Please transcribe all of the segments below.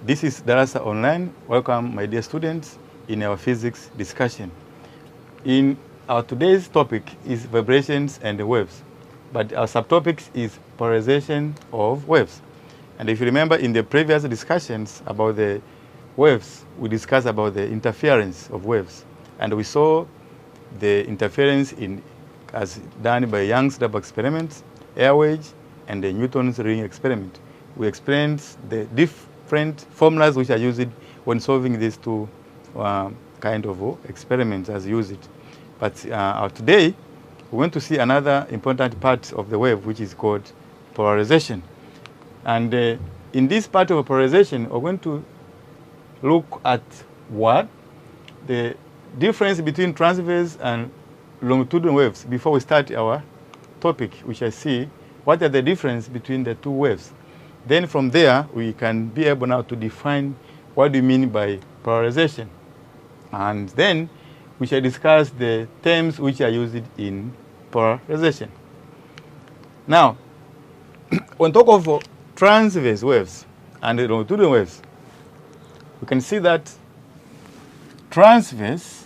This is DARASA Online. Welcome, my dear students, in our physics discussion. In our today's topic is vibrations and waves, but our subtopic is polarization of waves. And if you remember in the previous discussions about the waves, we discussed about the interference of waves, and we saw the interference as done by Young's double experiments, air wedge, and the Newton's ring experiment. We explained the different formulas which are used when solving these two kind of experiments as used. But today, we want to see another important part of the wave, which is called polarization. And in this part of polarization, we're going to look at what the difference between transverse and longitudinal waves before we start our topic, which I see what are the difference between the two waves. Then from there, we can be able now to define what do you mean by polarization. And then we shall discuss the terms which are used in polarization. Now, when talk of transverse waves and longitudinal waves, we can see that transverse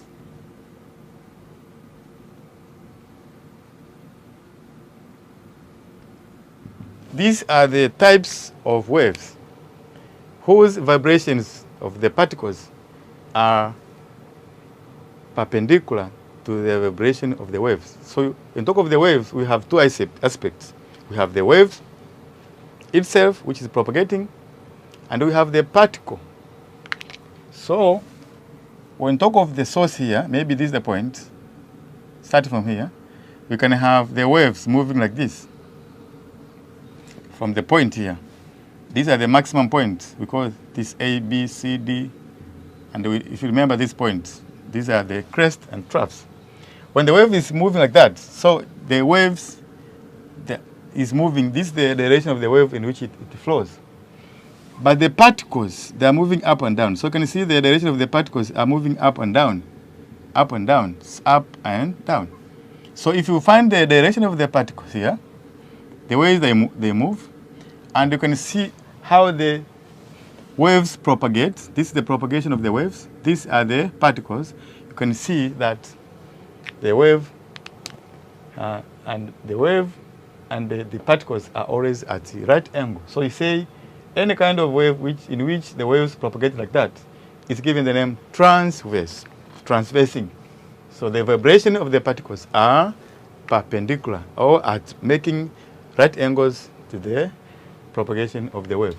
these are the types of waves whose vibrations of the particles are perpendicular to the vibration of the waves. So when talk of the waves, we have two aspects. We have the wave itself, which is propagating, and we have the particle. So when talk of the source here, maybe this is the point, starting from here, we can have the waves moving like this. From the point here. These are the maximum points. We call this A, B, C, D. And if you remember this point, these are the crest and troughs. When the wave is moving like that, so the waves is moving, this is the direction of the wave in which it flows. But the particles, they are moving up and down. So you can see the direction of the particles are moving up and down, up and down, up and down. So if you find the direction of the particles here, the ways they move, and you can see how the waves propagate. This is the propagation of the waves. These are the particles. You can see that the wave and the particles are always at the right angle. So you say any kind of wave in which the waves propagate like that is given the name transverse, transversing. So the vibration of the particles are perpendicular or at making right angles to the propagation of the wave.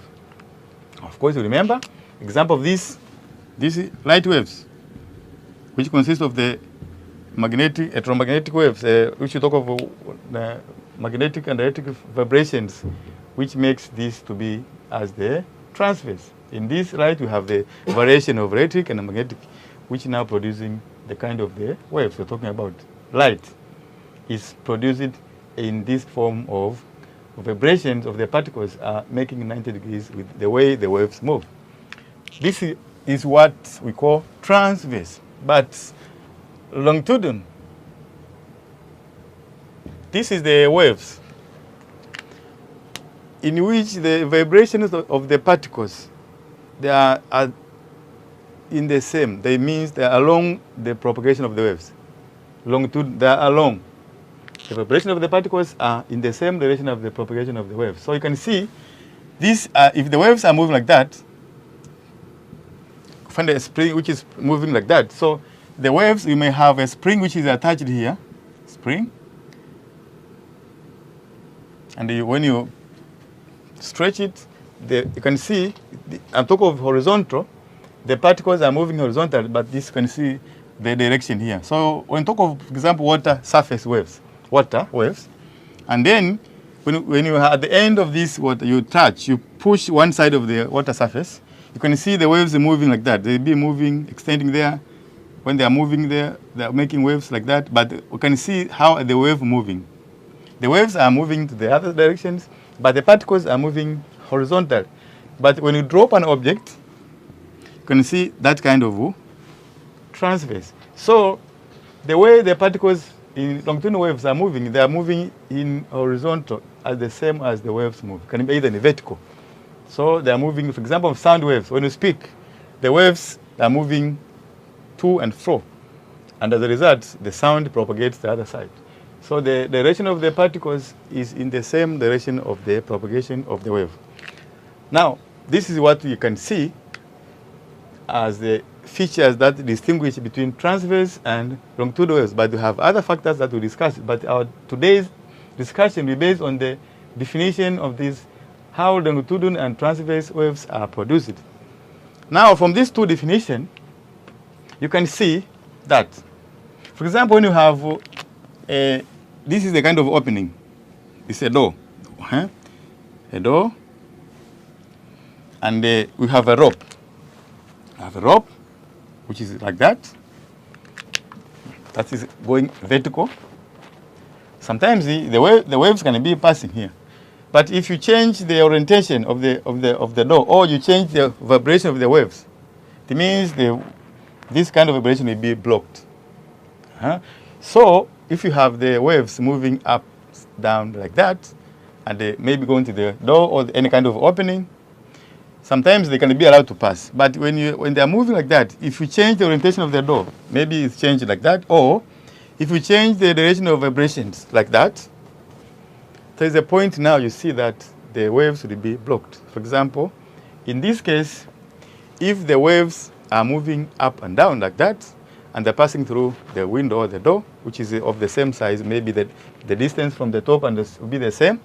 Of course, you remember, example of these light waves, which consist of the electromagnetic waves, which you talk of the magnetic and electric vibrations, which makes this to be as the transverse. In this light, we have the variation of electric and magnetic, which now producing the kind of the waves we're talking about. Light is produced in this form of vibrations of the particles are making 90 degrees with the way the waves move. This is what we call transverse. But longitudinal, this is the waves in which the vibrations of the particles, they are in the same. They means they are along the propagation of the waves. Longitude, they are along. The vibration of the particles are in the same direction of the propagation of the waves. So you can see this, if the waves are moving like that, find a spring which is moving like that. So the waves, you may have a spring which is attached here, spring. And when you stretch it, you can see, I'm talking of horizontal, the particles are moving horizontal, but this you can see the direction here. So when talk of, for example, water surface waves, and then when you are at the end of this water, you push one side of the water surface, you can see the waves are moving like that. They'll be moving, extending there. When they are moving there, they are making waves like that. But you can see how the wave moving. The waves are moving to the other directions, but the particles are moving horizontal. But when you drop an object, you can see that kind of transverse. So the way the particles in longitudinal waves are moving, they are moving in horizontal as the same as the waves move. Can be either in vertical. So they are moving, for example, sound waves. When you speak, the waves are moving to and fro. And as a result, the sound propagates the other side. So the direction of the particles is in the same direction of the propagation of the wave. Now, this is what you can see as the features that distinguish between transverse and longitudinal waves. But we have other factors that we discuss. But our today's discussion will be based on the definition of these, how longitudinal and transverse waves are produced. Now, from these two definitions, you can see that, for example, when you have this is the kind of opening. It's a door. A door. And we have a rope. I have a rope, which is like that. That is going vertical. Sometimes the waves can be passing here. But if you change the orientation of the door, or you change the vibration of the waves, it means this kind of vibration will be blocked. So if you have the waves moving up, down like that, and they maybe going to the door or any kind of opening, sometimes they can be allowed to pass. But when they are moving like that, if you change the orientation of the door, maybe it's changed like that, or if you change the direction of vibrations like that, there is a point now you see that the waves will be blocked. For example, in this case, if the waves are moving up and down like that, and they're passing through the window or the door, which is of the same size, maybe the distance from the top and this will be the same.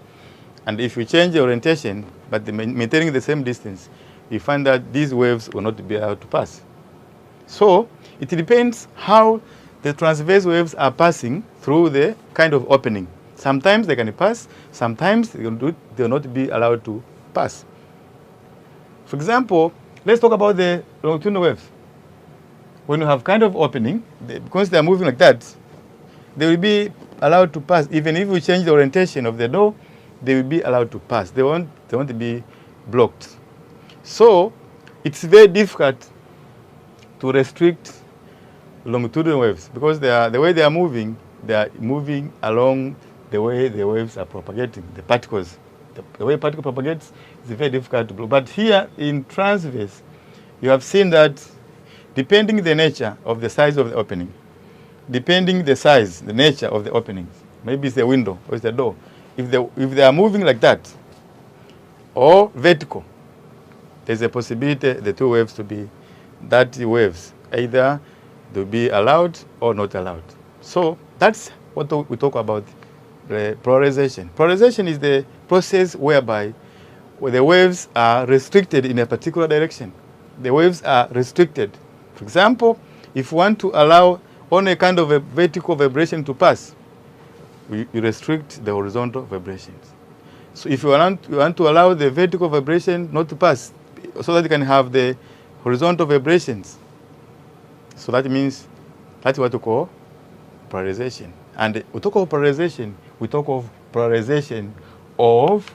And if you change the orientation, but maintaining the same distance, you find that these waves will not be allowed to pass. So it depends how the transverse waves are passing through the kind of opening. Sometimes they can pass, sometimes they will not be allowed to pass. For example, let's talk about the longitudinal waves. When you have kind of opening, because they are moving like that, they will be allowed to pass. Even if we change the orientation of the door, they will be allowed to pass. They won't be blocked. So it's very difficult to restrict longitudinal waves because the way they are moving along the way the waves are propagating, the particles. The way particle propagates is very difficult to block. But here in transverse, you have seen that depending the nature of the size of the opening, depending the size, the nature of the opening, maybe it's the window or it's the door, if they are moving like that or vertical, there's a possibility the two waves to be that waves. Either they'll be allowed or not allowed. So that's what we talk about, the polarization. Polarization is the process whereby the waves are restricted in a particular direction. The waves are restricted. For example, if you want to allow only a kind of a vertical vibration to pass, you restrict the horizontal vibrations. So if you want to allow the vertical vibration not to pass, so that you can have the horizontal vibrations. So that means that's what we call polarization. And we talk of polarization, we talk of polarization of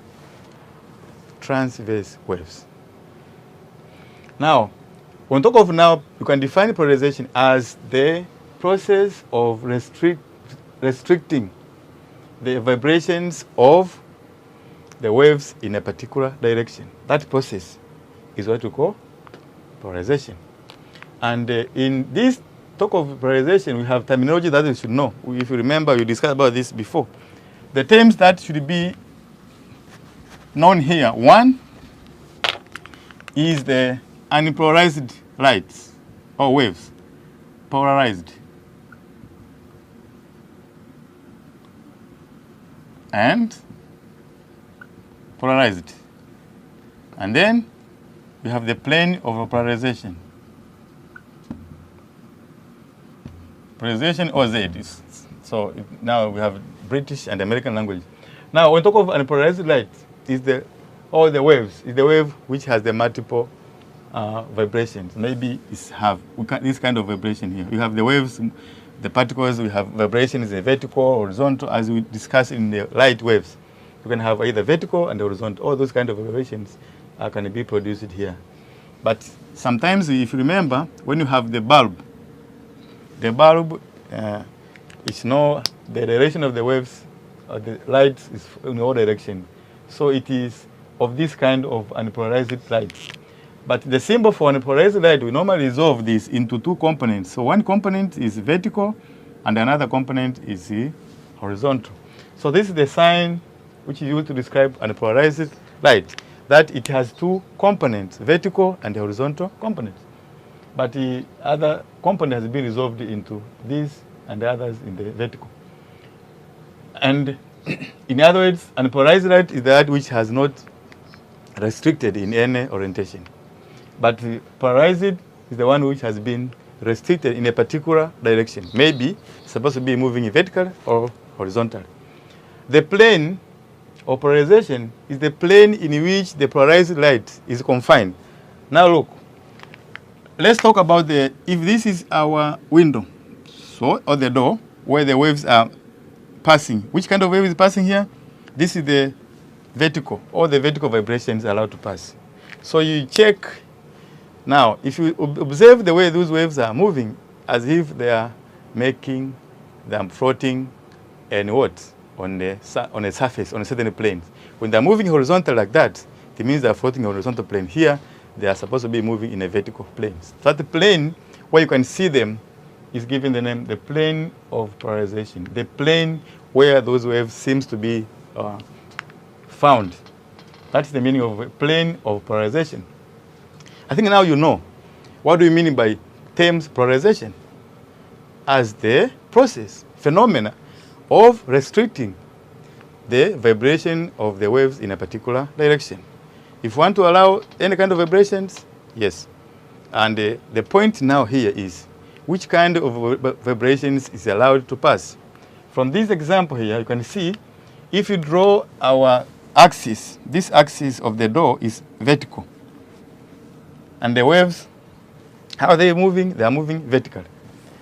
transverse waves. Now, when we talk of now, you can define polarization as the process of restricting the vibrations of the waves in a particular direction. That process is what we call polarization. And in this talk of polarization, we have terminology that you should know. If you remember, we discussed about this before. The terms that should be known here. One is the unpolarized lights or waves. Polarized. And polarized. And then we have the plane of polarization. Polarization or Z. So now we have British and American language. Now when we talk of unpolarized light, is the waves. Is the wave which has the multiple vibrations. Maybe it's this kind of vibration here. You have the waves, the particles. We have vibrations in vertical, horizontal, as we discussed in the light waves. You can have either vertical and horizontal. All those kind of vibrations can be produced here. But sometimes, if you remember, when you have the bulb is the direction of the waves, the light is in all direction. So it is of this kind of unpolarized light. But the symbol for unpolarized light, we normally resolve this into two components. So one component is vertical, and another component is horizontal. So this is the sign which is used to describe unpolarized light, that it has two components, vertical and horizontal components. But the other component has been resolved into this and the others in the vertical. And in other words, unpolarized light is that which has not restricted in any orientation. But the polarized is the one which has been restricted in a particular direction. Maybe it's supposed to be moving vertical or horizontal. The plane of polarization is the plane in which the polarized light is confined. Now look, let's talk about if this is our window, so, or the door, where the waves are passing. Which kind of wave is passing here? This is the vertical, or the vertical vibrations allowed to pass. So you check. Now, if you observe the way those waves are moving, as if they are making them floating and what? On a surface, on a certain plane. When they're moving horizontal like that, it means they're floating on a horizontal plane. Here, they are supposed to be moving in a vertical plane. So the plane where you can see them is given the name the plane of polarization, the plane where those waves seems to be found. That's the meaning of a plane of polarization. I think now you know what do we mean by terms polarization as the process, phenomena of restricting the vibration of the waves in a particular direction. If you want to allow any kind of vibrations, yes. And the point now here is which kind of vibrations is allowed to pass. From this example here, you can see if you draw our axis, this axis of the door is vertical. And the waves, how are they moving? They are moving vertically.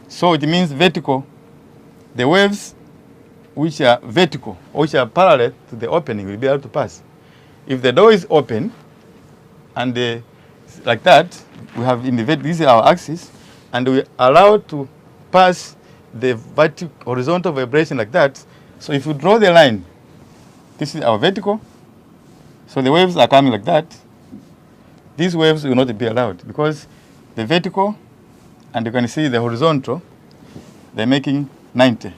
So it means vertical, the waves which are vertical, or which are parallel to the opening, will be able to pass. If the door is open, and like that, we have in the this is our axis, and we allow to pass the horizontal vibration like that. So if you draw the line, this is our vertical, so the waves are coming like that. These waves will not be allowed because the vertical, and you can see the horizontal, they're making 90.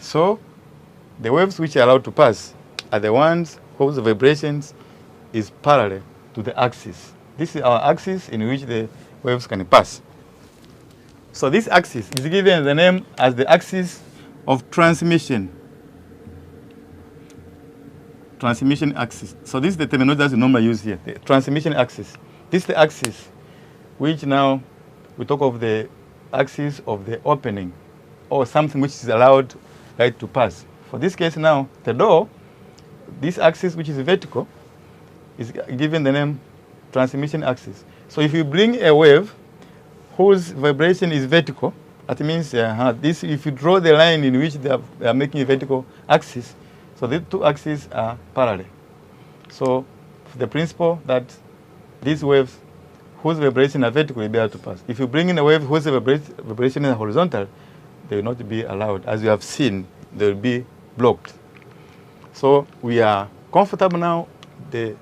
So the waves which are allowed to pass are the ones whose vibrations is parallel to the axis. This is our axis in which the waves can pass. So this axis is given the name as the axis of transmission. Transmission axis. So this is the terminology that we normally use here, the transmission axis. This is the axis which now we talk of the axis of the opening, or something which is allowed light to pass. For this case now, the door, this axis which is vertical, is given the name transmission axis. So if you bring a wave whose vibration is vertical, that means this, if you draw the line in which they are making a vertical axis, so the two axes are parallel. So the principle that these waves whose vibration are vertical will be able to pass. If you bring in a wave whose vibration is horizontal, they will not be allowed. As you have seen, they will be blocked. So we are comfortable now to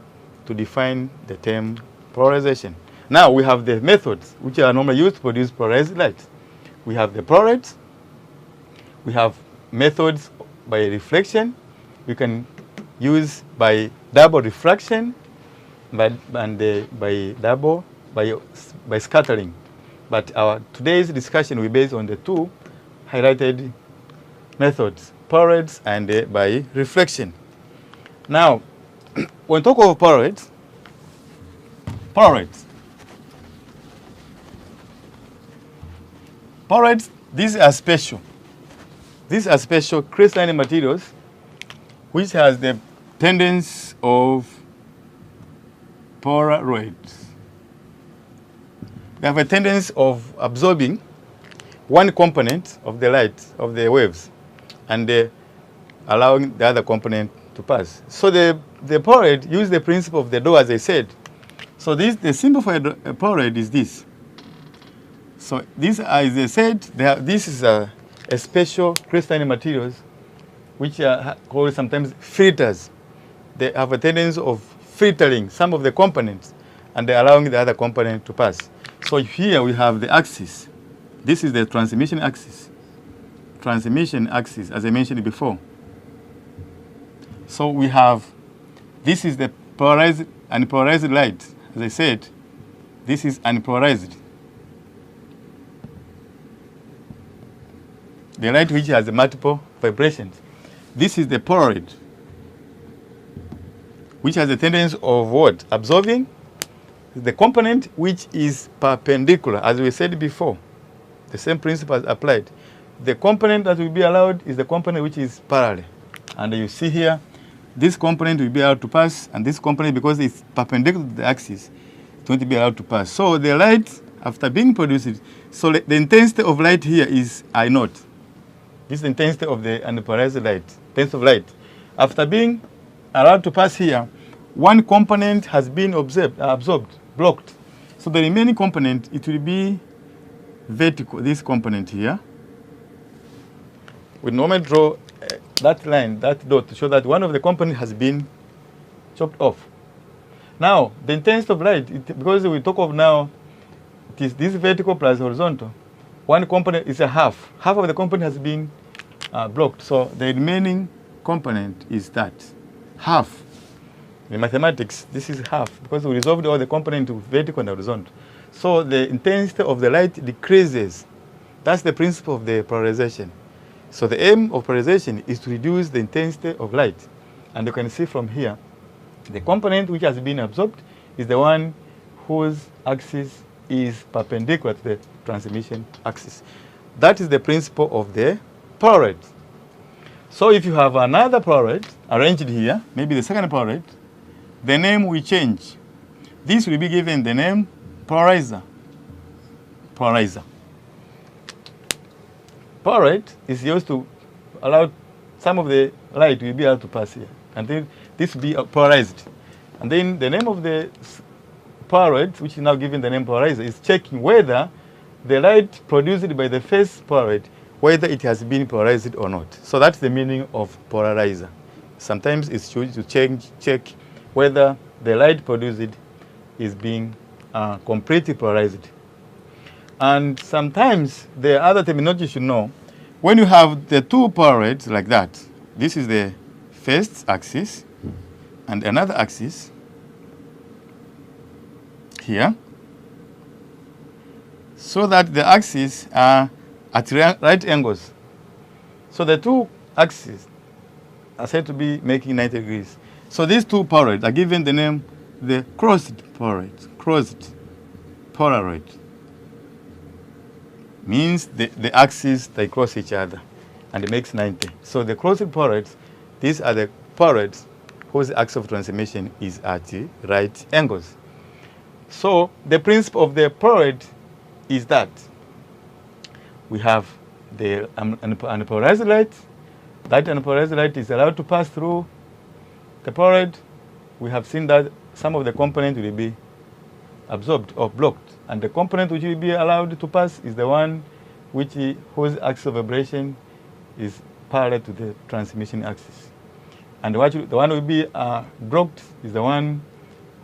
define the term polarization. Now we have the methods which are normally used to produce polarized light. We have the polarites. We have methods by reflection. We can use by double refraction, by scattering. But our today's discussion will be based on the two highlighted methods, polarites and by reflection. Now, when we talk of polarites, these are special. These are special crystalline materials which has the tendency of polaroids. They have a tendency of absorbing one component of the light, of the waves, and allowing the other component to pass. So the polaroid use the principle of the door, as I said. So the symbol for a polaroid is this. So this, as I said, this is a special crystalline materials which are called sometimes filters. They have a tendency of filtering some of the components and allowing the other component to pass. So here we have the axis. This is the transmission axis. Transmission axis, as I mentioned before. So we have, this is the polarized and polarized light. As I said, this is unpolarized. The light which has multiple vibrations. This is the polarized, which has a tendency of what? Absorbing the component which is perpendicular, as we said before. The same principle is applied. The component that will be allowed is the component which is parallel. And you see here, this component will be allowed to pass, and this component, because it's perpendicular to the axis, it's going to be allowed to pass. So the light, after being produced, so the intensity of light here is I naught. This is the intensity of the unpolarized light, intensity of light. After being allowed to pass here, one component has been absorbed, blocked. So the remaining component, it will be vertical, this component here. We normally draw that line, that dot, to show that one of the components has been chopped off. Now, the intensity of light, because we talk of now, it is this vertical plus horizontal. One component is a half. Half of the component has been blocked. So the remaining component is that, half. In mathematics, this is half, because we resolved all the components into vertical and horizontal. So the intensity of the light decreases. That's the principle of the polarization. So the aim of polarization is to reduce the intensity of light. And you can see from here, the component which has been absorbed is the one whose axis is perpendicular to the transmission axis. That is the principle of the polarized. So if you have another polarized arranged here, maybe the second polarized, the name will change. This will be given the name polarizer. Polarizer. Polarized is used to allow some of the light will be able to pass here. And then this will be polarized. And then the name of the polarized, which is now given the name polarizer, is checking whether the light produced by the first polarized, whether it has been polarized or not. So that's the meaning of polarizer. Sometimes it's used to check whether the light produced is being completely polarized. And sometimes the other terminology you should know, when you have the two polarized like that, this is the first axis and another axis here, so that the axes are at right angles. So the two axes are said to be making 90 degrees. So these two polarized are given the name the crossed polarized. Crossed polarized means the axes, they cross each other and it makes 90. So the crossed polarized, these are the polarized whose axis of transmission is at right angles. So the principle of the polarized is that we have the unpolarized light. That unpolarized light is allowed to pass through the polarized. We have seen that some of the components will be absorbed or blocked, and the component which will be allowed to pass is the one whose axis of vibration is parallel to the transmission axis. And the one will be blocked is the one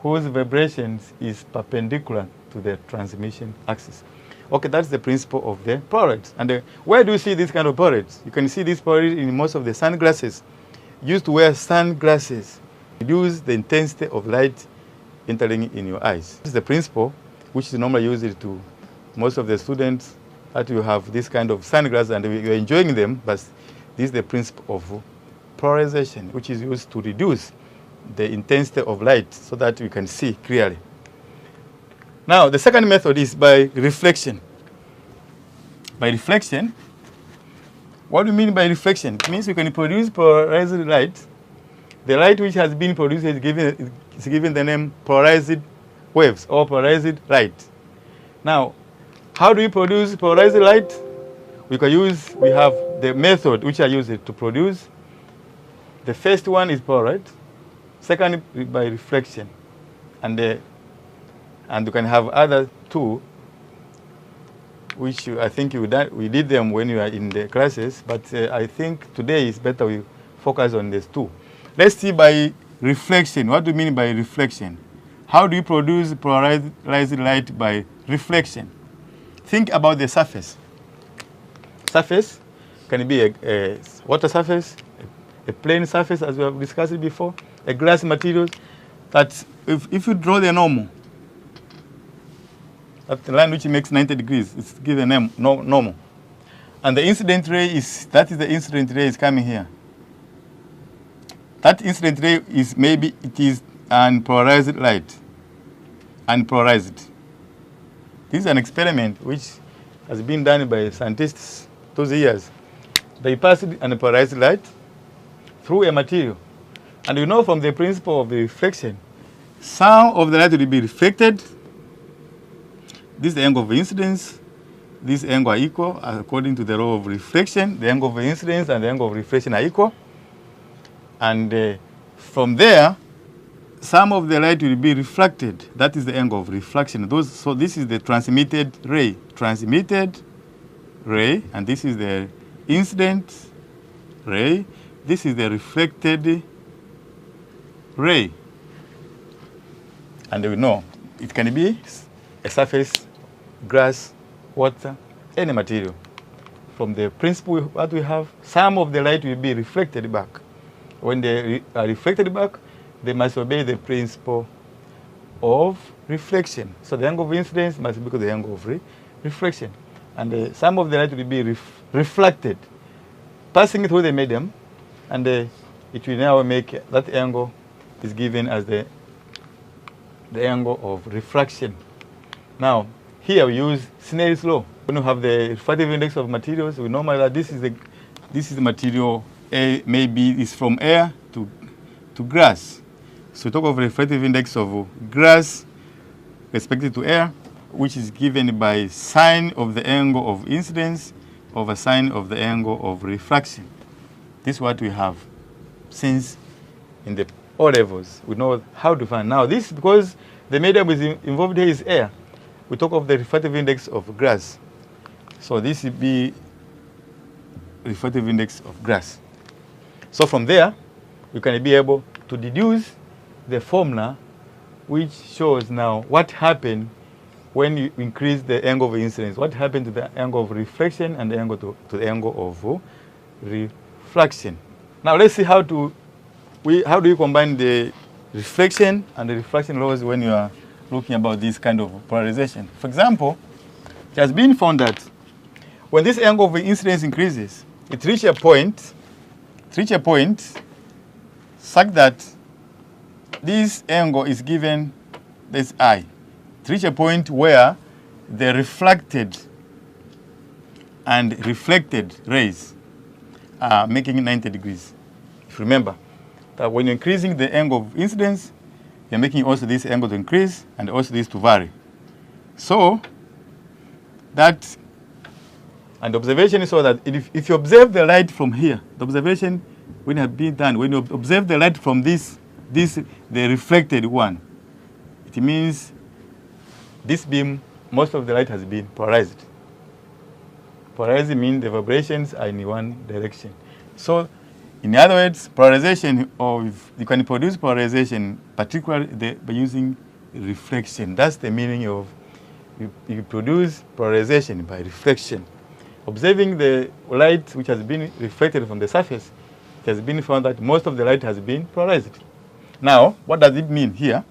whose vibrations is perpendicular to the transmission axis. Okay, that's the principle of the polarized. And where do you see this kind of polarized? You can see this polarized in most of the sunglasses. Used to wear sunglasses, reduce the intensity of light entering in your eyes. This is the principle which is normally used to most of the students, that you have this kind of sunglasses and you're enjoying them, but this is the principle of polarization, which is used to reduce the intensity of light so that we can see clearly. Now, the second method is by reflection. By reflection, what do you mean by reflection? It means you can produce polarized light. The light which has been produced is given the name polarized waves or polarized light. Now, how do we produce polarized light? We have the method which I use it to produce. The first one is polarized. Second, by reflection. And you can have other two, which I think we did them when you are in the classes, but I think today is better we focus on these two. Let's see by reflection. What do you mean by reflection? How do you produce polarized light by reflection? Think about the surface. Surface can be a water surface, a plane surface, as we have discussed before, a glass material. That if you draw the normal, that the line which makes 90 degrees, it's given a name normal. And the incident ray is, that is the incident ray is coming here. That incident ray is, maybe it is an polarized light. Unpolarized. This is an experiment which has been done by scientists those years. They passed an polarized light through a material. And you know from the principle of the reflection, some of the light will be reflected. This is the angle of incidence. This angle are equal according to the law of reflection. The angle of incidence and the angle of reflection are equal. And from there, some of the light will be reflected. That is the angle of reflection. So this is the transmitted ray. Transmitted ray, and this is the incident ray. This is the reflected ray. And we know it can be a surface, grass, water, any material. From the principle what we have, some of the light will be reflected back. When they are reflected back, they must obey the principle of reflection. So the angle of incidence must be equal to the angle of reflection. And some of the light will be reflected, passing through the medium, and it will now make that angle is given as the angle of refraction. Now, here we use Snell's law. When we have the refractive index of materials, we know that this is the material A, maybe is from air to grass. So we talk of refractive index of grass respective to air, which is given by sine of the angle of incidence over sine of the angle of refraction. This is what we have since in the O levels. We know how to find. Now this, because the medium is involved here is air, we talk of the refractive index of grass. So this will be refractive index of grass. So from there, you can be able to deduce the formula which shows now what happened when you increase the angle of incidence, what happened to the angle of reflection and the angle to the angle of refraction. Now let's see how do you combine the reflection and the refraction laws when you are looking about this kind of polarization. For example, it has been found that when this angle of incidence increases, it reaches a point such that this angle is given this I. It reaches a point where the reflected and reflected rays are making 90 degrees. If you remember that when you're increasing the angle of incidence, you're making also this angle to increase and also this to vary. So that, and the observation is so that if you observe the light from here, the observation when it has been done, when you observe the light from the reflected one, it means this beam, most of the light has been polarized. Polarized means the vibrations are in one direction. So, in other words, polarization, or you can produce polarization, particularly by using reflection. That's the meaning of you produce polarization by reflection. Observing the light which has been reflected from the surface, it has been found that most of the light has been polarized. Now, what does it mean here?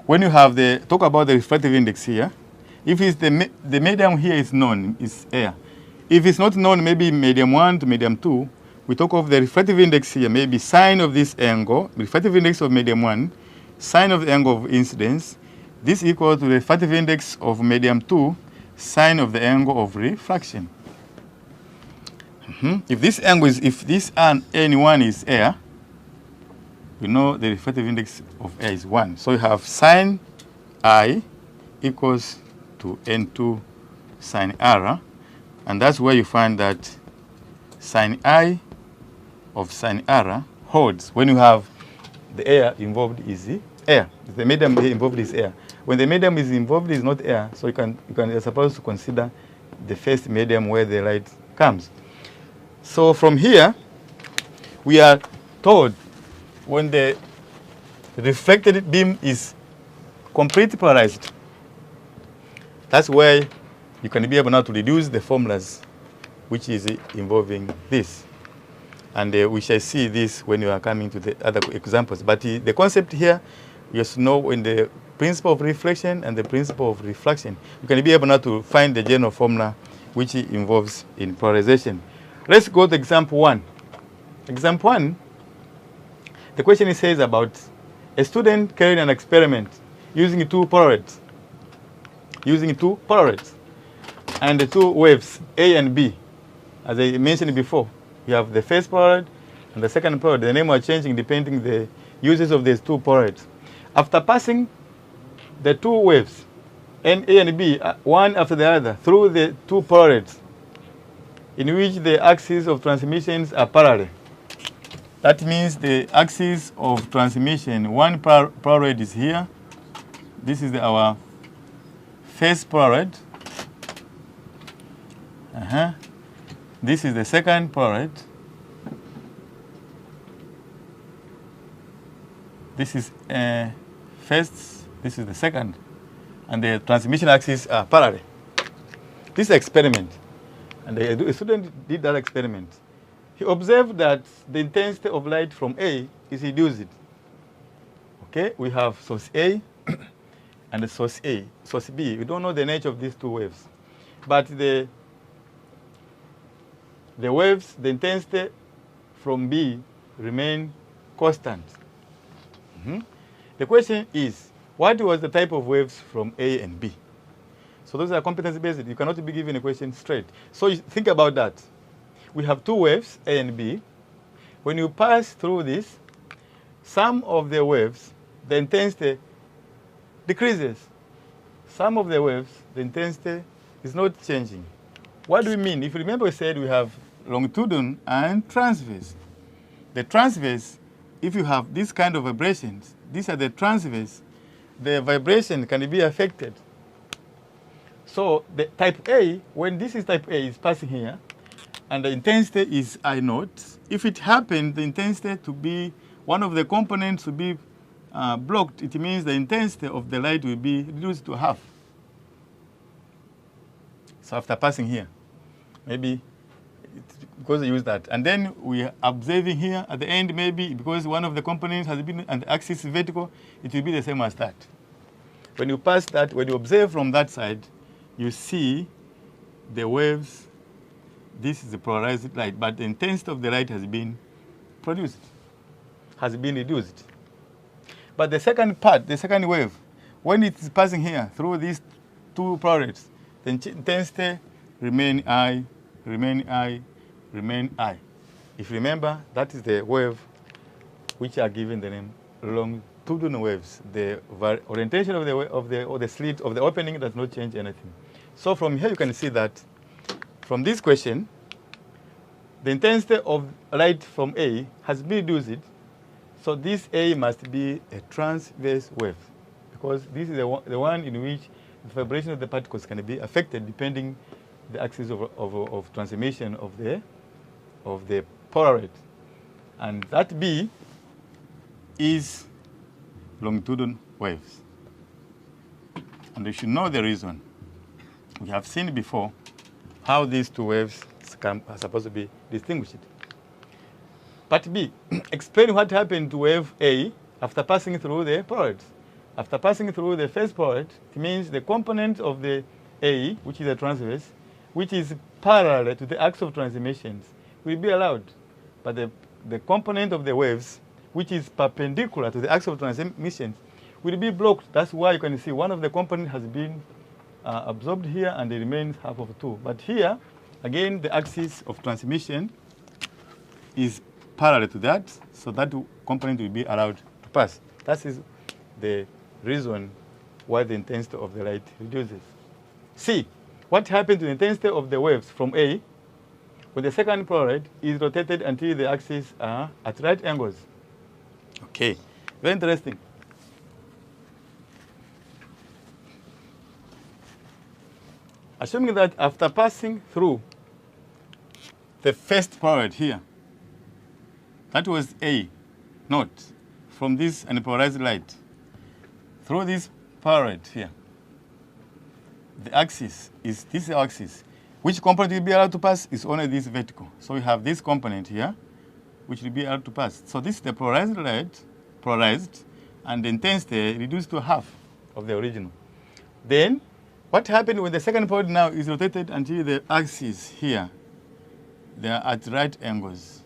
When you have talk about the refractive index here, if it's the medium here is known, is air. If it's not known, maybe medium 1 to medium 2, we talk of the refractive index here, maybe sine of this angle, refractive index of medium 1, sine of the angle of incidence. This equals to the refractive index of medium 2, sine of the angle of refraction. If this angle is, if this N1 is air, we know the refractive index of air is 1. So you have sine I equals to N2 sine R, and that's where you find that sine I of sine R holds when you have the air involved is air. The medium involved is air. When the medium is involved is not air, so you're supposed to consider the first medium where the light comes. So from here, we are told when the the reflected beam is completely polarized. That's why you can be able now to reduce the formulas which is involving this. And we shall see this when you are coming to the other examples. But the concept here, you just know in the principle of reflection and the principle of reflection, you can be able now to find the general formula which involves in polarization. Let's go to example 1. Example 1, the question says about a student carrying an experiment using two polarities. And the two waves, A and B. As I mentioned before, you have the first polaroid and the second polaroid. The name are changing depending the uses of these two polarities. After passing the two waves, A and B, one after the other, through the two polarities, in which the axes of transmissions are parallel. That means the axis of transmission, one polaroid is here. This is our first polaroid. This is the second polaroid. This is first, this is the second. And the transmission axes are parallel. This is an experiment. And a student did that experiment. He observed that the intensity of light from A is reduced. Okay, we have source A and the source A, source B. We don't know the nature of these two waves. But the waves, the intensity from B remain constant. The question is, what was the type of waves from A and B? So those are competency-based. You cannot be given a question straight. So you think about that. We have two waves, A and B. When you pass through this, some of the waves, the intensity decreases. Some of the waves, the intensity is not changing. What do we mean? If you remember, we said we have longitudinal and transverse. The transverse, if you have this kind of vibrations, these are the transverse, the vibration can be affected. So the type A, when this is type A, is passing here, and the intensity is I naught. If it happens, the intensity to be, one of the components to be blocked, it means the intensity of the light will be reduced to half. So after passing here, maybe it's because they use that. And then we are observing here at the end, maybe because one of the components has been, and the axis is vertical, it will be the same as that. When you pass that, when you observe from that side, you see the waves. This is the polarized light, but the intensity of the light has been produced, has been reduced. But the second part, the second wave, when it is passing here through these two polarities, the intensity remain I, remain I, remain I. If you remember, that is the wave which are given the name longitudinal waves. The orientation of the slit of the opening does not change anything. So from here you can see that from this question, the intensity of light from A has been reduced. So this A must be a transverse wave, because this is the one in which the vibration of the particles can be affected depending the axis of transmission of the polaroid. And that B is longitudinal waves. And you should know the reason. We have seen before how these two waves are supposed to be distinguished. Part B, explain what happened to wave A after passing through the polaroids. After passing through the first polaroid, it means the component of the A, which is a transverse, which is parallel to the axis of transmissions, will be allowed. But the component of the waves, which is perpendicular to the axis of transmissions, will be blocked. That's why you can see one of the components has been absorbed here, and it remains half of two. But here, again, the axis of transmission is parallel to that, so that component will be allowed to pass. That is the reason why the intensity of the light reduces. C, what happens to the intensity of the waves from A when the second polaroid is rotated until the axes are at right angles? Okay, very interesting. Assuming that after passing through the first polaroid here, that was A naught. from this unpolarized light through this parallel here. The axis is this axis. Which component will be allowed to pass is only this vertical. So we have this component here, which will be allowed to pass. So this is the polarized light, polarized, and the intensity reduced to half of the original. Then, what happened when the second point now is rotated until the axis here, they are at right angles.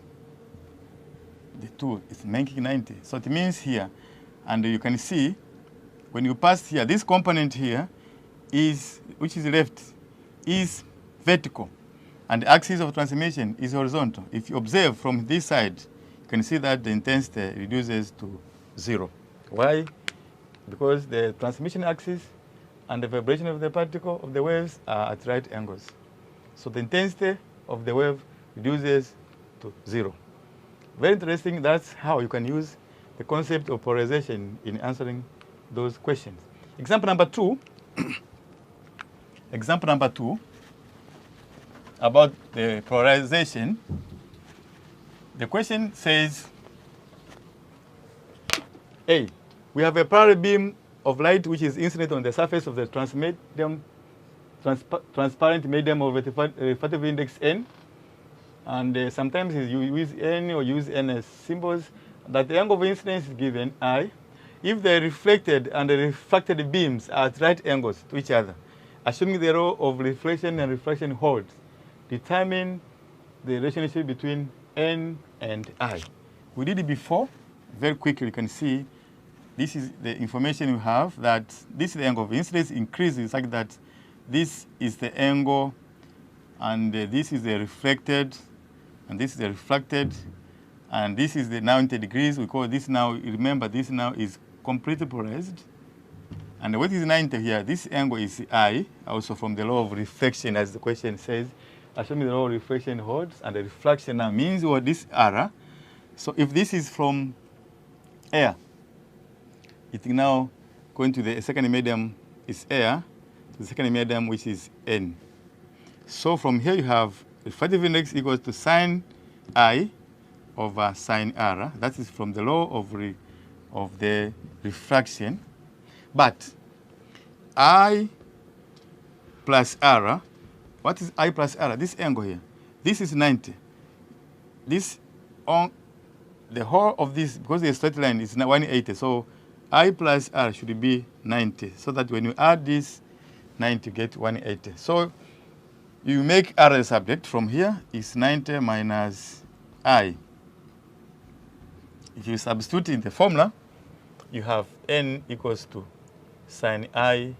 The two is making 90. So it means here, and you can see, when you pass here, this component here is, which is left, is vertical, and the axis of transmission is horizontal. If you observe from this side, you can see that the intensity reduces to 0. Why? Because the transmission axis and the vibration of the particle of the waves are at right angles. So the intensity of the wave reduces to 0. Very interesting. That's how you can use the concept of polarization in answering those questions. Example number 2. Example number 2 about the polarization. The question says, A, we have a parallel beam of light which is incident on the surface of the transparent medium of refractive index n. And sometimes you use n or use n as symbols, that the angle of incidence is given I. If the reflected and the refracted beams are at right angles to each other, assuming the law of reflection and refraction holds, determine the relationship between n and I. We did it before. Very quickly, you can see this is the information you have, that this is the angle of incidence increases such that this is the angle, and this is the reflected, and this is the refracted, and this is the 90 degrees. We call this now, remember, this now is completely polarized. And what is 90 here? This angle is I, also from the law of reflection, as the question says. Assuming the law of reflection holds, and the reflection now means what this R. So if this is from air, it now going to the second medium is air, to the second medium, which is N. So from here you have refractive index equals to sine I over sine R. That is from the law of the refraction. But I plus R, what is I plus R? This angle here. This is 90. This on the whole of this, because the straight line is 180, so I plus R should be 90. So that when you add this 90, you get 180. So you make R a subject. From here is 90 minus I. If you substitute in the formula, you have N equals to sine I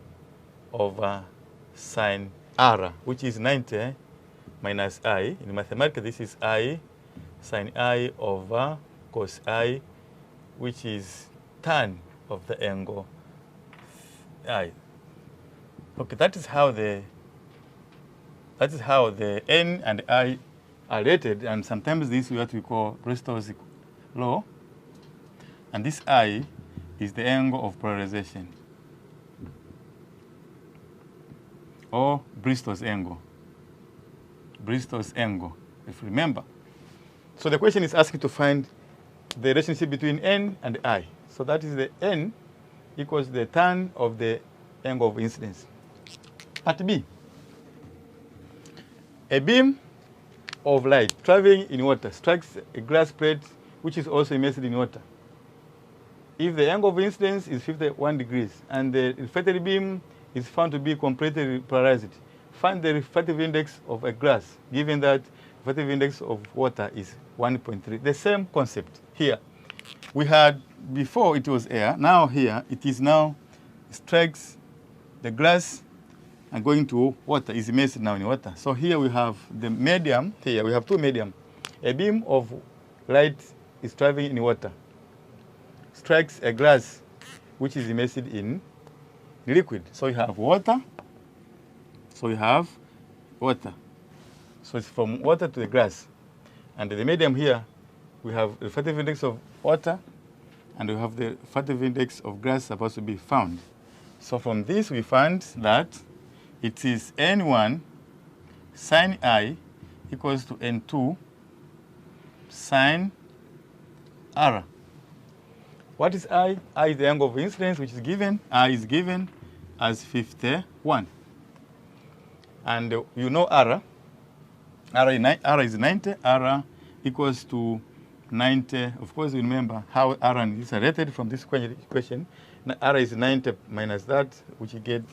over sine R, which is 90 minus I. In mathematics, this is I sine I over cos I, which is tan of the angle I. Okay, that is how the N and I are related, and sometimes this is what we call Bristol's law. And this I is the angle of polarization, or Bristol's angle. Bristol's angle, if you remember. So the question is asking to find the relationship between N and I. So that is the N equals the tan of the angle of incidence. Part B. A beam of light traveling in water strikes a glass plate which is also immersed in water. If the angle of incidence is 51 degrees and the reflected beam is found to be completely polarized, find the refractive index of a glass, given that refractive index of water is 1.3. The same concept here. We had before it was air. Now here it is now strikes the glass and going to water, is immersed now in water. So here we have the medium. Here we have two medium. A beam of light is traveling in water, strikes a glass which is immersed in liquid. So you have water. So you have water. So it's from water to the glass. And the medium here, we have the refractive index of water, and we have the refractive index of glass supposed to be found. So from this we find that it is N1 sine I equals to N2 sine R. What is I? I is the angle of incidence, which is given. I is given as 51. And you know R. R is 90. R equals to 90. Of course, you remember how R is related from this question. R is 90 minus that, which you get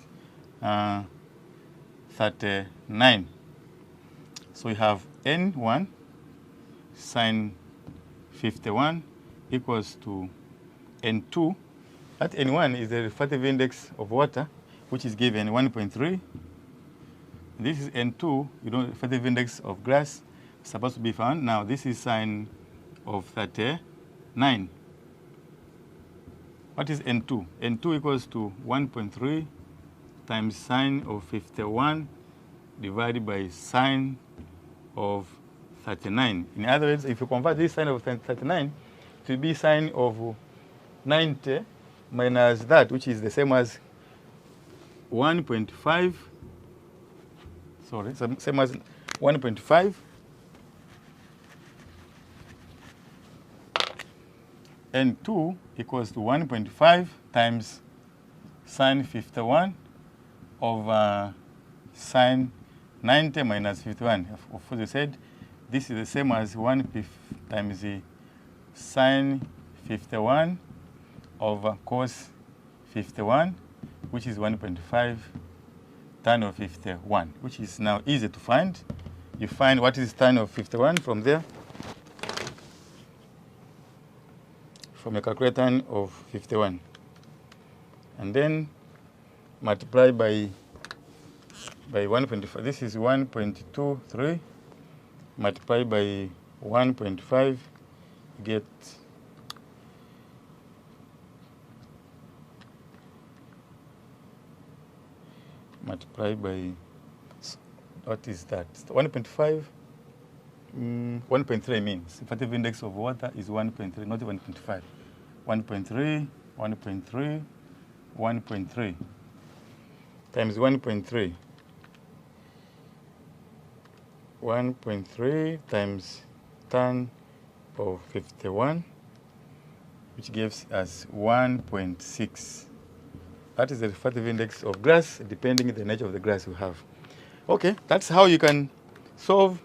39. So we have N1 sine 51 equals to N2. That N1 is the refractive index of water, which is given 1.3. This is N2, refractive index of glass, supposed to be found. Now, this is sine of 39. What is N2? N2 equals to 1.3 times sine of 51 divided by sine of 39. In other words, if you convert this sine of 39 to be sine of 90 minus that, which is the same as 1.5, sorry, same as 1.5, N2 equals to 1.5 times sine 51 over sine 90 minus 51. Of course, you said this is the same as 1 times the sine 51 over cos 51, which is 1.5 tan of 51, which is now easy to find. You find what is tan of 51 from there, from a calculator tan of 51. And then multiply by 1.5. This is 1.23. Multiply by 1.5, get multiply by, what is that? 1.5, 1.3 means effective index of water is 1.3, not 1.5. 1.3, 1.3, 1.3 times 1.3. 1.3 times tan of 51, which gives us 1.6. That is the refractive index of glass, depending on the nature of the glass you have. Okay, that's how you can solve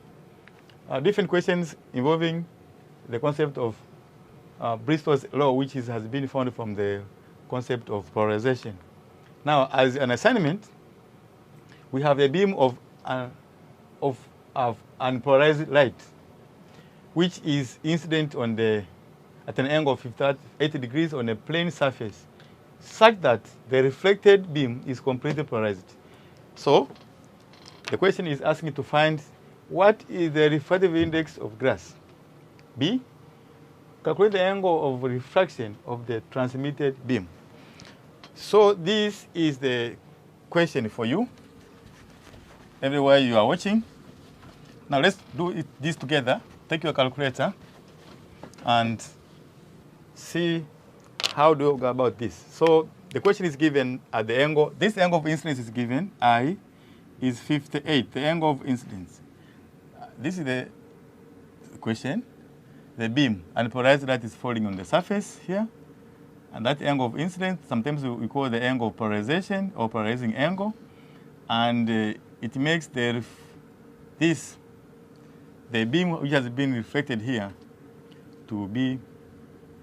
different questions involving the concept of Bristol's law, which has been found from the concept of polarization. Now, as an assignment, we have a beam of unpolarized light, which is incident on at an angle of 80 degrees on a plane surface, such that the reflected beam is completely polarized. So, the question is asking to find what is the refractive index of glass. B, calculate the angle of refraction of the transmitted beam. So this is the question for you, everywhere you are watching. Now let's do this together. Take your calculator and see how do you go about this. So the question is given at the angle. This angle of incidence is given. I is 58, the angle of incidence. This is the question. The beam and polarized light is falling on the surface here. And that angle of incidence, sometimes we call the angle of polarization or polarizing angle. And it makes the beam which has been reflected here to be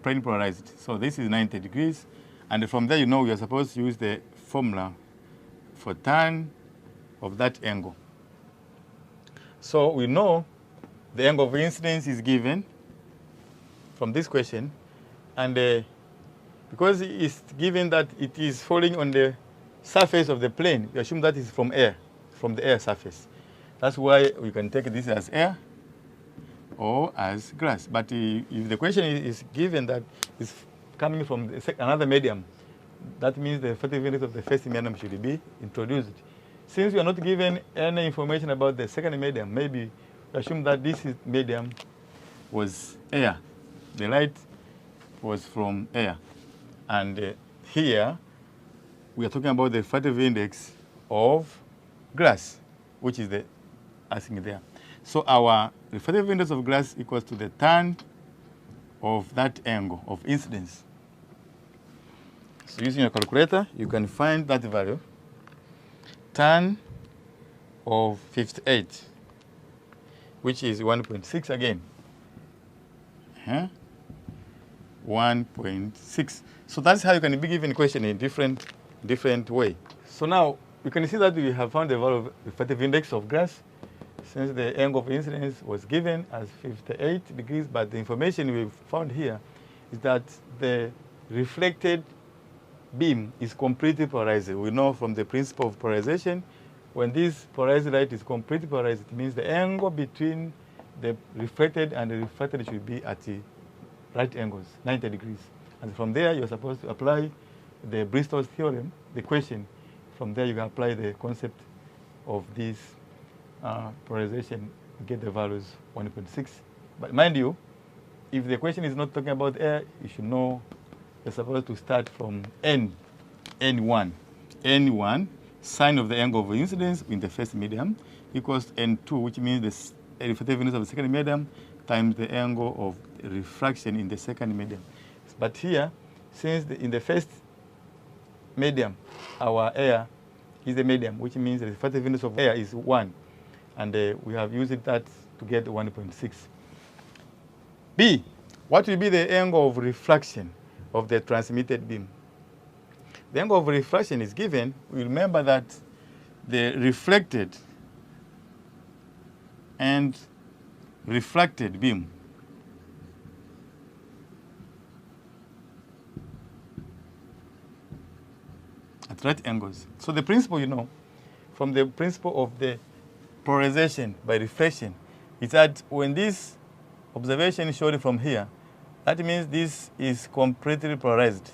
plane polarized. So this is 90 degrees. And from there, we are supposed to use the formula for tan of that angle. So we know the angle of incidence is given from this question. And because it's given that it is falling on the surface of the plane, we assume that is from the air surface. That's why we can take this as air or as glass. But if the question is given that it's coming from another medium, that means the effective index of the first medium should be introduced. Since we are not given any information about the second medium, maybe we assume that this medium was air. The light was from air. And here, we are talking about the refractive index of glass, which is the asking there. So our refractive index of glass equals to the tan of that angle of incidence. So using your calculator, you can find that value, tan of 58, which is 1.6 again. 1.6. So that's how you can be given a question in different way. So now you can see that we have found the value of refractive index of glass, since the angle of incidence was given as 58 degrees, but the information we've found here is that the reflected beam is completely polarized. We know from the principle of polarization, when this polarized light is completely polarized, it means the angle between the reflected and the refracted should be at the right angles, 90 degrees. And from there, you're supposed to apply the Bristol's theorem, the question. From there, you can apply the concept of this polarization, get the values 1.6. But mind you, if the question is not talking about air, you should know you're supposed to start from N1. N1, sine of the angle of incidence in the first medium, equals N2, which means the refractive index of the second medium times the angle of refraction in the second medium. But here, since in the first medium, our air is the medium, which means the refractive index of air is 1. And we have used that to get 1.6. B, what will be the angle of refraction of the transmitted beam? The angle of refraction is given. We remember that the reflected and refracted beam at right angles. So the principle, you know, from the principle of the polarization by reflection, is that when this observation is shown from here, that means this is completely polarized.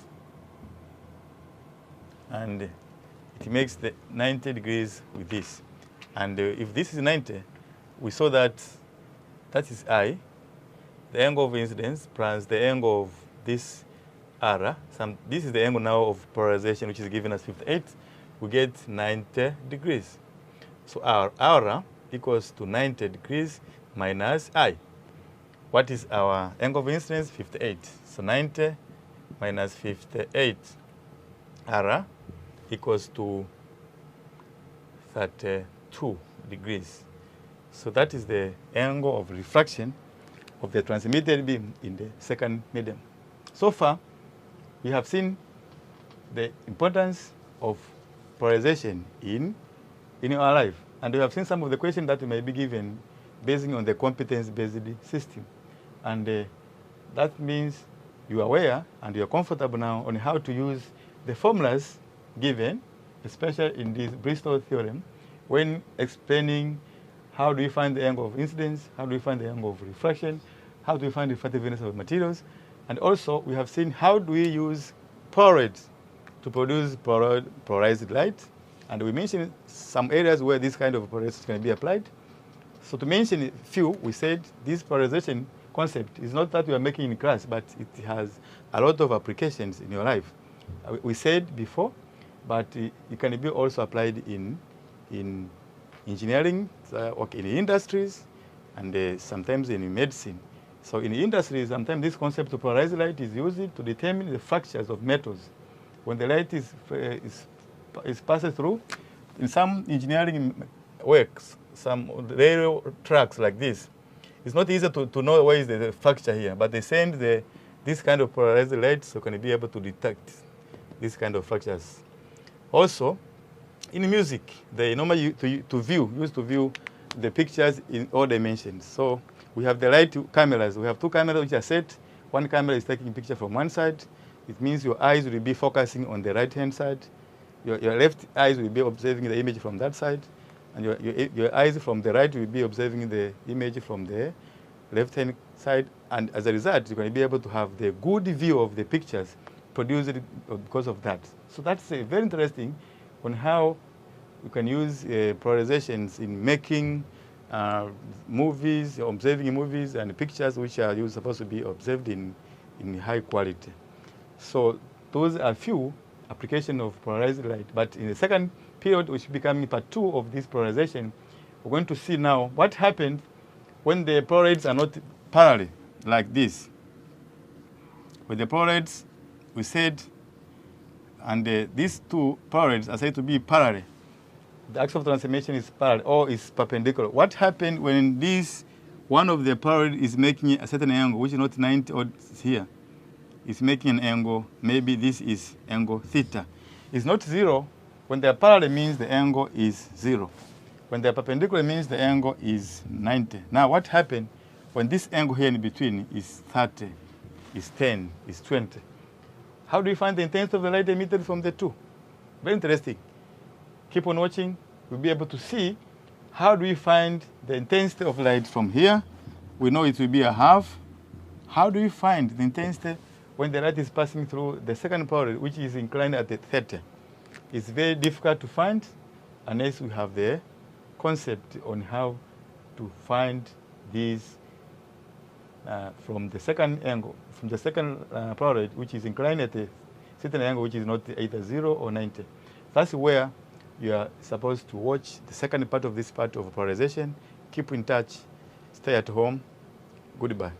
And it makes the 90 degrees with this. And if this is 90, we saw that that is I, the angle of incidence, plus the angle of this R. This is the angle now of polarization, which is given as 58. We get 90 degrees. So our R equals to 90 degrees minus I. What is our angle of incidence? 58. So 90 minus 58 R equals to 32 degrees. So that is the angle of refraction of the transmitted beam in the second medium. So far, we have seen the importance of polarization in our life. And we have seen some of the questions that may be given based on the competence-based system. And that means you are aware and you are comfortable now on how to use the formulas given, especially in this Bristol theorem, when explaining how do we find the angle of incidence, how do we find the angle of refraction, how do we find the refractive index of materials. And also, we have seen how do we use polarids to produce polarized light. And we mentioned some areas where this kind of polarization can be applied. So to mention a few, we said this polarization concept is not that we are making in class, but it has a lot of applications in your life. We said before, but it can be also applied in engineering, in industries, and sometimes in medicine. So in industry, sometimes this concept of polarized light is used to determine the fractures of metals. When the light is passed through, in some engineering works, some railroad tracks like this, it's not easy to know where is the fracture here, but they send this kind of polarized light so can be able to detect this kind of fractures. Also, in music, they normally used to view the pictures in all dimensions. So we have the light cameras. We have two cameras which are set. One camera is taking a picture from one side. It means your eyes will be focusing on the right-hand side. Your left eyes will be observing the image from that side. And your eyes from the right will be observing the image from the left-hand side. And as a result, you're going to be able to have the good view of the pictures produced because of that. So that's very interesting on how you can use polarizations in making movies, observing movies and pictures which are supposed to be observed in high quality. So those are few applications of polarized light. But in the second period, which is becoming part 2 of this polarization, we're going to see now what happens when the polarids are not parallel like this. With the polarids, we said and these two polarities are said to be parallel. The axis of transformation is parallel or is perpendicular. What happened when this one of the polarities is making a certain angle, which is not 90 or here, is making an angle, maybe this is angle theta. It's not 0. When they're parallel, means the angle is 0. When they're perpendicular, means the angle is 90. Now, what happened when this angle here in between is 30, is 10, is 20? How do you find the intensity of the light emitted from the two? Very interesting. Keep on watching. We'll be able to see how do we find the intensity of light from here. We know it will be a half. How do we find the intensity when the light is passing through the second polarity, which is inclined at the 30? It's very difficult to find unless we have the concept on how to find these from the second angle, from the second polarity, which is inclined at a certain angle, which is not either 0 or 90. That's where you are supposed to watch the second part of this part of polarization. Keep in touch. Stay at home. Goodbye.